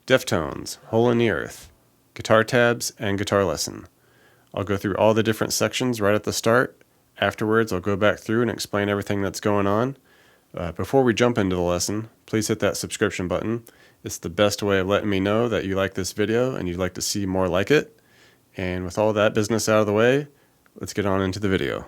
Deftones, Hole in the Earth, guitar tabs, and guitar lesson. I'll go through all the different sections right at the start. Afterwards, I'll go back through and explain everything that's going on. Before we jump into the lesson, please hit that subscription button. It's the best way of letting me know that you like this video and you'd like to see more like it. And with all that business out of the way, let's get on into the video.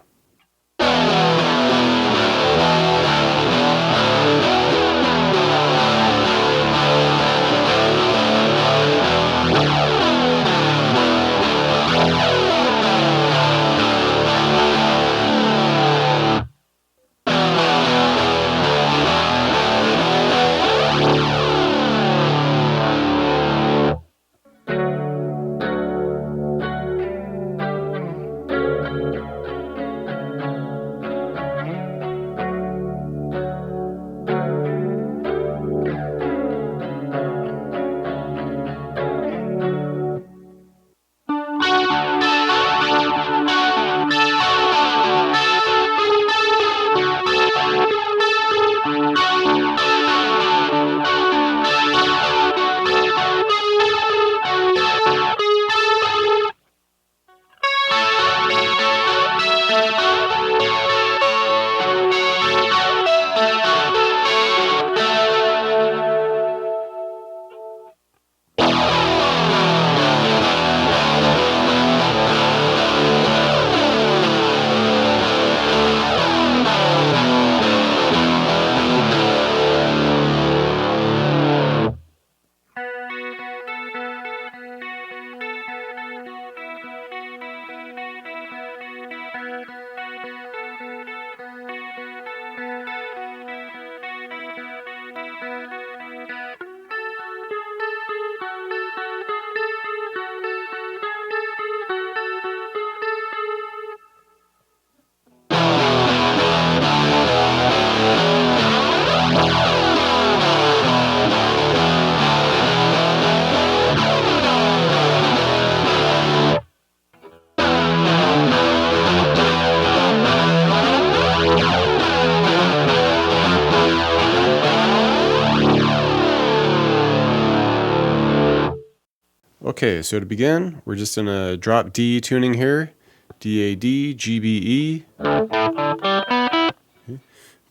Okay, so to begin, we're just in a drop D tuning here. D-A-D, G-B-E. Okay,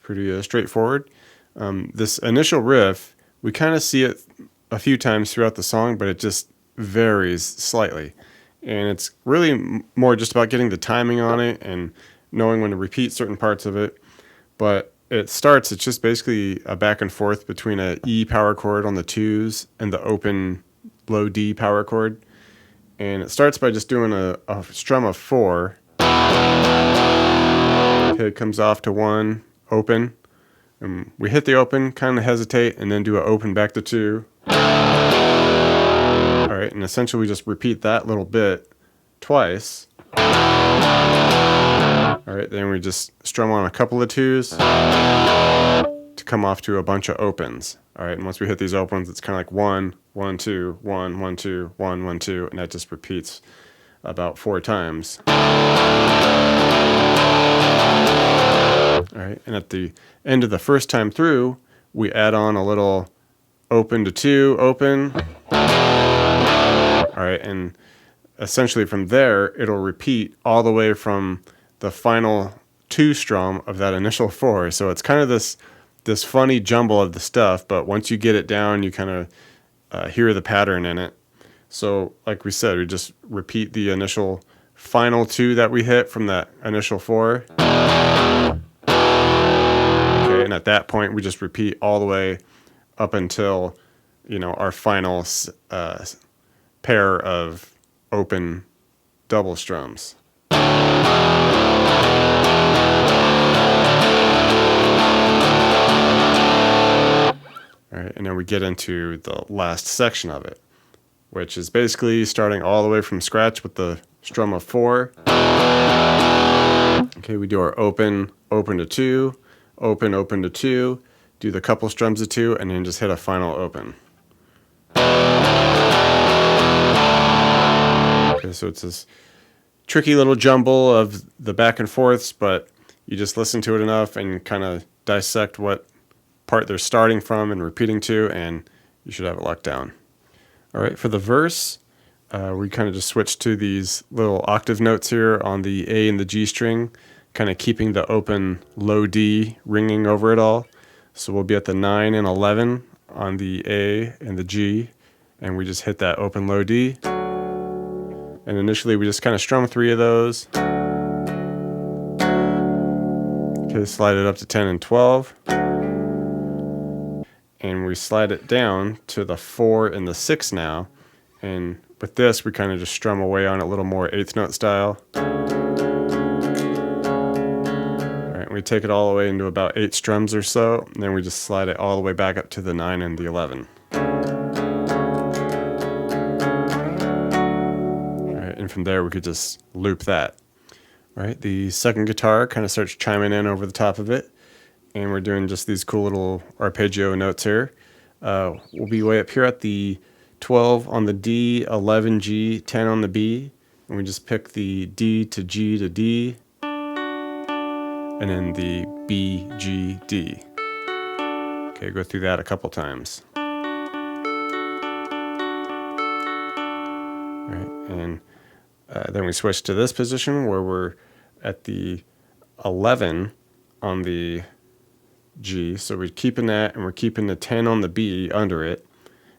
pretty straightforward. This initial riff, we kind of see it a few times throughout the song, but it just varies slightly. And it's really more just about getting the timing on it and knowing when to repeat certain parts of it. But it's just basically a back and forth between a E power chord on the twos and the open low D power chord. And it starts by just doing a strum of 4. Okay, it comes off to 1, open. And we hit the open, kind of hesitate, and then do an open back to 2. Alright, and essentially we just repeat that little bit twice. Alright, then we just strum on a couple of 2s to come off to a bunch of opens. Alright, and once we hit these opens, it's kind of like 1, 1, 2, 1, 1, 2, 1, 1, 2, and that just repeats about 4 times. Alright, and at the end of the first time through, we add on a little open to 2, open. Alright, and essentially from there, it'll repeat all the way from the final 2 strum of that initial 4. So it's kind of this funny jumble of the stuff, but once you get it down, you kind of hear the pattern in it. So like we said, we just repeat the initial final 2 that we hit from that initial 4. Okay, and at that point, we just repeat all the way up until, our final pair of open double strums. All right, and then we get into the last section of it, which is basically starting all the way from scratch with the strum of 4. Okay, we do our open, open to 2, open, open to 2, do the couple strums of 2, and then just hit a final open. Okay, so it's this tricky little jumble of the back and forths, but you just listen to it enough and kind of dissect what part they're starting from and repeating to, and you should have it locked down. All right, for the verse, we kind of just switched to these little octave notes here on the A and the G string, kind of keeping the open low D ringing over it all. So we'll be at the 9 and 11 on the A and the G, and we just hit that open low D. And initially we just kind of strum 3 of those. Okay, slide it up to 10 and 12. And we slide it down to the 4 and the 6 now. And with this, we kind of just strum away on it a little more 8th note style. All right, we take it all the way into about 8 strums or so, and then we just slide it all the way back up to the 9 and the 11. All right, and from there we could just loop that. All right, the second guitar kind of starts chiming in over the top of it, and we're doing just these cool little arpeggio notes here. We'll be way up here at the 12 on the D, 11 G, 10 on the B, and we just pick the D to G to D, and then the B, G, D. Okay, go through that a couple times. All right, and then we switch to this position where we're at the 11 on the G, so we're keeping that, and we're keeping the 10 on the B under it,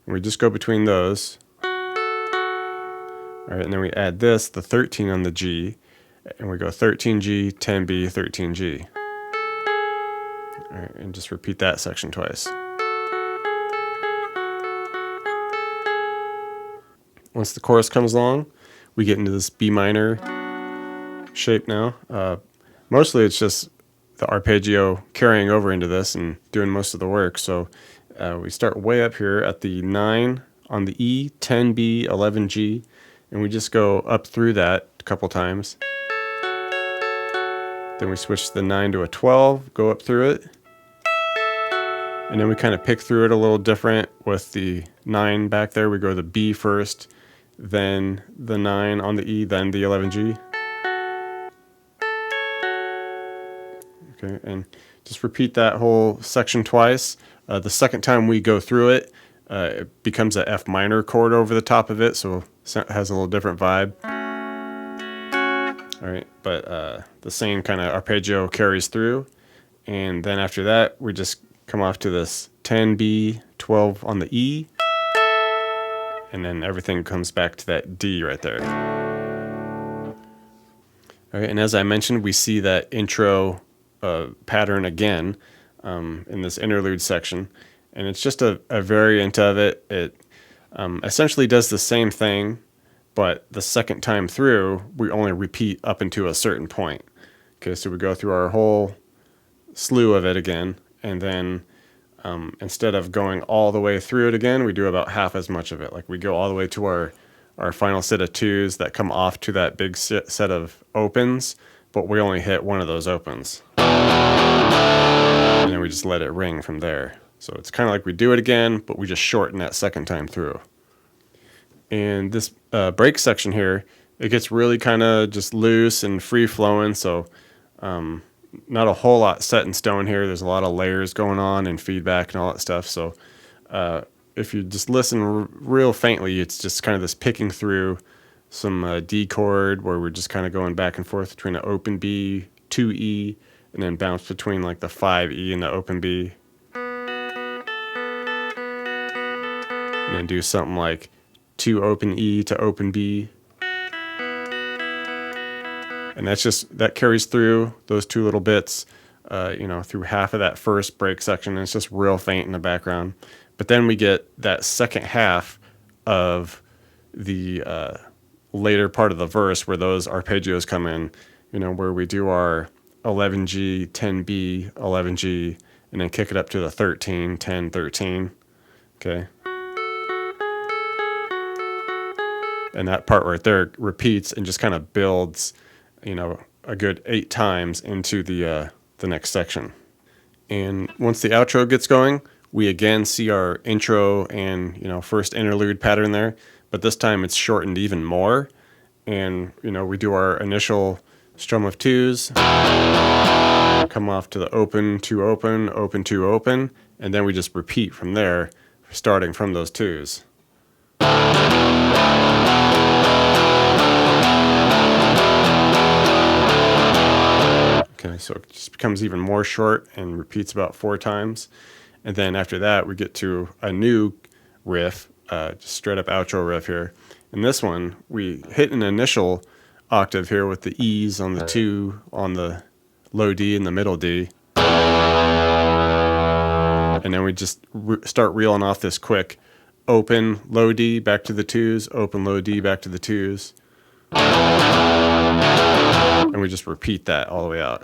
and we just go between those. All right, and then we add this, the 13 on the G, and we go 13G, 10B, 13G. All right, and just repeat that section twice. Once the chorus comes along, we get into this B minor shape now. Mostly it's just the arpeggio carrying over into this and doing most of the work. So we start way up here at the 9 on the E, 10B, 11G, and we just go up through that a couple times. Then we switch the 9 to a 12, go up through it, and then we kind of pick through it a little different with the 9 back there. We go the B first, then the 9 on the E, then the 11G. Okay, and just repeat that whole section twice. The second time we go through it, it becomes a F minor chord over the top of it, so it has a little different vibe. All right, but the same kind of arpeggio carries through, and then after that, we just come off to this 10B, 12 on the E, and then everything comes back to that D right there. All right, and as I mentioned, we see that intro pattern again in this interlude section, and it's just a variant of it. It essentially does the same thing, but the second time through, we only repeat up into a certain point. Okay, so we go through our whole slew of it again, and then instead of going all the way through it again, we do about half as much of it. Like we go all the way to our final set of 2s that come off to that big set of opens, but we only hit one of those opens. And then we just let it ring from there. So it's kind of like we do it again, but we just shorten that second time through. And this break section here, it gets really kind of just loose and free flowing. So not a whole lot set in stone here. There's a lot of layers going on and feedback and all that stuff. So if you just listen real faintly, it's just kind of this picking through some D chord where we're just kind of going back and forth between an open B, 2E, and then bounce between like the 5E and the open B. And then do something like 2 open E to open B. And that carries through those 2 little bits, through half of that first break section. And it's just real faint in the background. But then we get that second half of the later part of the verse where those arpeggios come in, where we do our 11G, 10B, 11G, and then kick it up to the 13, 10, 13. Okay. And that part right there repeats and just kind of builds, a good 8 times into the next section. And once the outro gets going, we again see our intro and, first interlude pattern there, but this time it's shortened even more. And, we do our initial strum of 2s, come off to the open, 2 open, open, 2 open, and then we just repeat from there, starting from those 2s. All Okay, so it just becomes even more short and repeats about 4 times. And then after that, we get to a new riff, just straight up outro riff here. In this one, we hit an initial octave here with the E's on the 2, on the low D and the middle D. And then we just start reeling off this quick open, low D, back to the 2s, open, low D, back to the 2s. And we just repeat that all the way out.